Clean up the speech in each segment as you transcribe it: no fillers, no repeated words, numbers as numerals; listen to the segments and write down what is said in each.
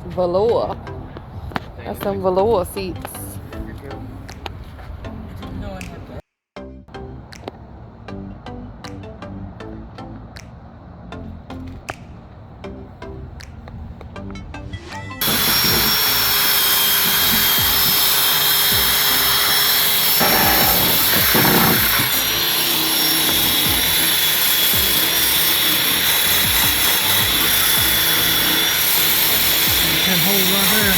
Velour. That's some velour seats. Hold right there.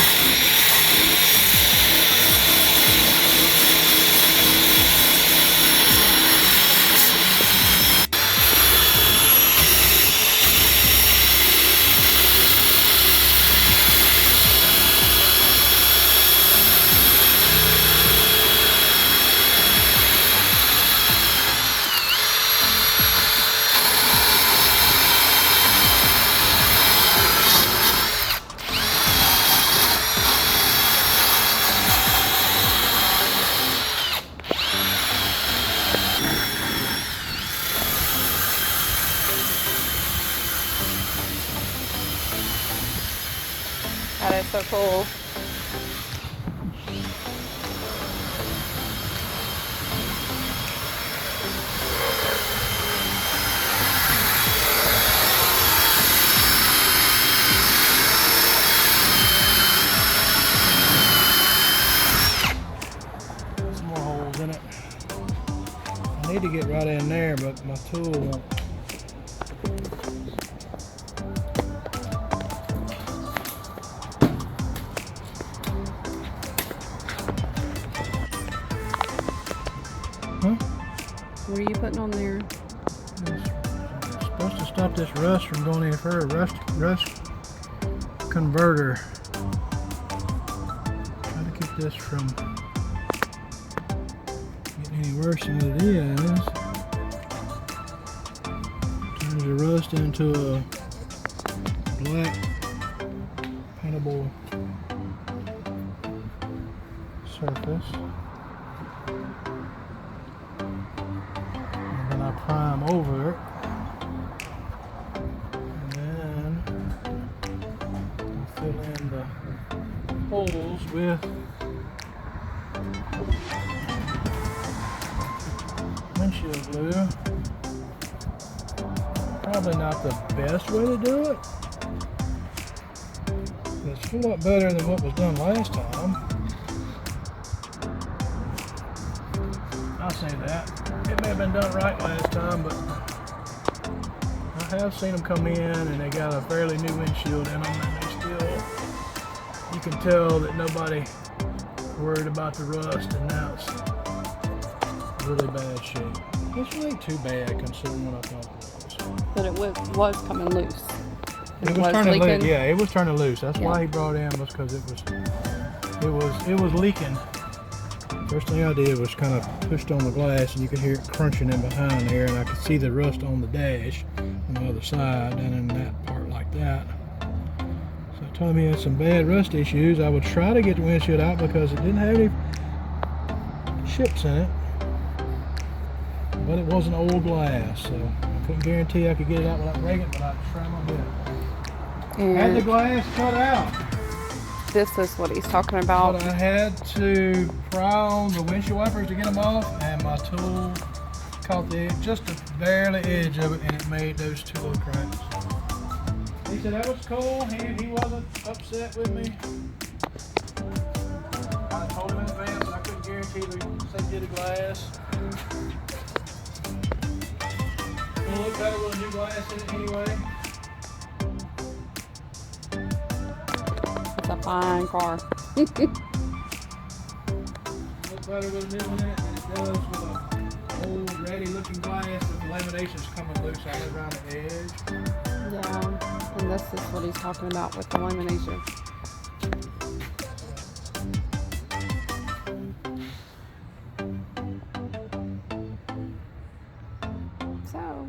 That is so cool. Some more holes in it. I need to get right in there, but my tool won't. Huh? What are you putting on there? It's supposed to stop this rust from going any further. Rust converter. Try to keep this from getting any worse than it is. Turns the rust into a black paintable surface. And then I prime over it. And then I fill in the holes with windshield glue. Probably not the best way to do it. It's a whole lot better than what was done last time. I'll say that. It may have been done right last time, but I have seen them come in and they got a fairly new windshield in them, and they still, you can tell that nobody worried about the rust, and now it's really bad shape. It's really too bad considering what I thought it was. But it was coming loose. It was turning loose. Yeah, it was turning loose. That's why he brought it in, was because it was leaking. First thing I did was kind of pushed on the glass, and you could hear it crunching in behind there, and I could see the rust on the dash on the other side, and in that part like that. So it told me it had some bad rust issues. I would try to get the windshield out because it didn't have any chips in it, but it wasn't old glass, so I couldn't guarantee I could get it out without breaking it, but I'd try my best. Had the glass cut out. This is what he's talking about. But I had to pry on the windshield wipers to get them off, and my tool caught the edge, just the barely edge of it, and it made those two little cracks. He said that was cool. He wasn't upset with me. I told him in advance that I couldn't guarantee the safety of the glass. It'll look better with a new glass in it anyway. It's a fine car. Look better with a new one in it than it does with a old ratty looking glass with the laminations coming loose all around the edge. Yeah, and this is what he's talking about with the lamination. So,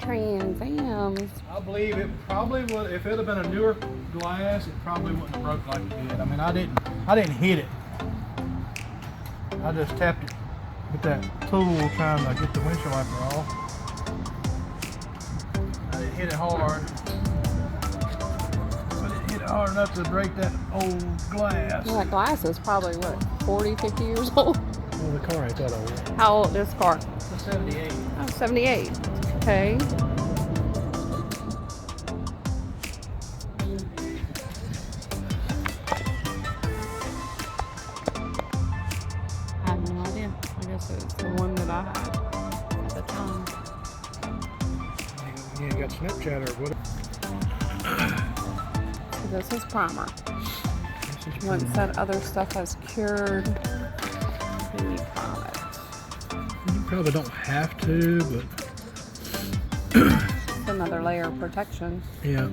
Trans Ams. I believe it probably would, if it had been a newer glass, it probably wouldn't have broke like it did. I mean, I didn't hit it. I just tapped it with that tool trying to get the windshield wiper off. I didn't hit it hard. But it hit it hard enough to break that old glass. Well, that glass is probably, what, 40, 50 years old? Well, the car ain't that old. How old is this car? It's a 78. Oh, 78. Okay. I have no idea. I guess it's the one that I had at the time. You ain't got Snapchat or what? So this is primer. This is Once that other stuff has cured, then you prime it. You probably don't have to, but It's another layer of protection. yeah.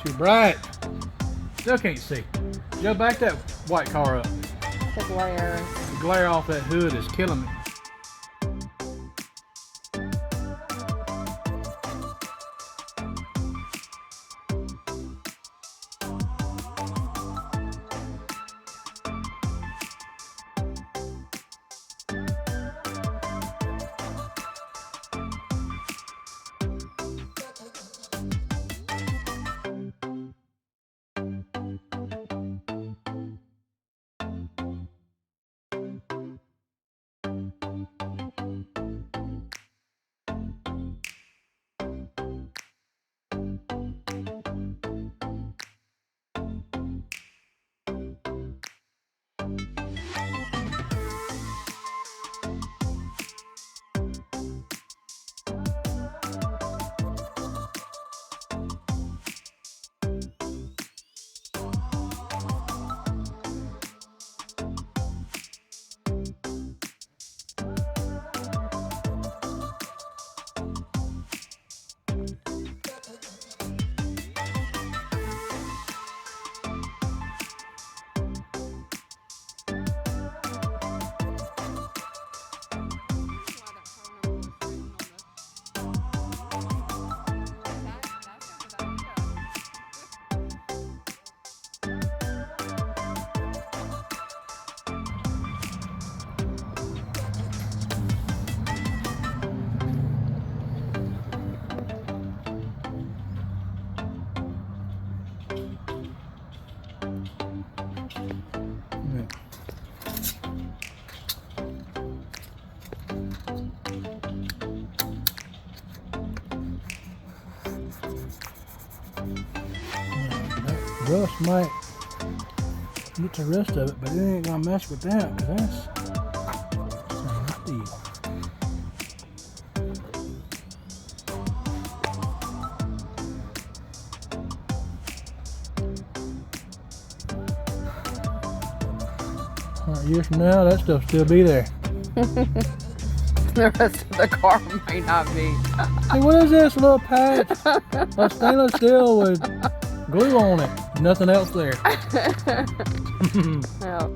Too bright. Still can't see. Joe, back that white car up. The glare. The glare off that hood is killing me. Rust might get the rest of it, but it ain't gonna mess with that, because that's nasty. Years from now, that stuff'll still be there. The rest of the car might not be. Hey, what is this little patch of stainless steel with glue on it? Nothing else there. Yeah.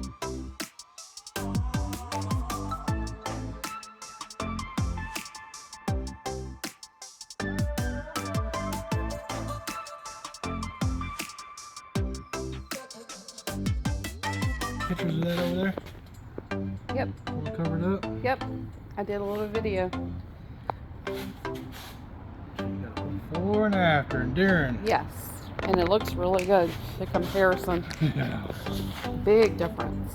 Pictures of that over there? Yep. All covered up? Yep. I did a little video. Before and after and during. Yes. And it looks really good. The comparison. Yeah. Big difference.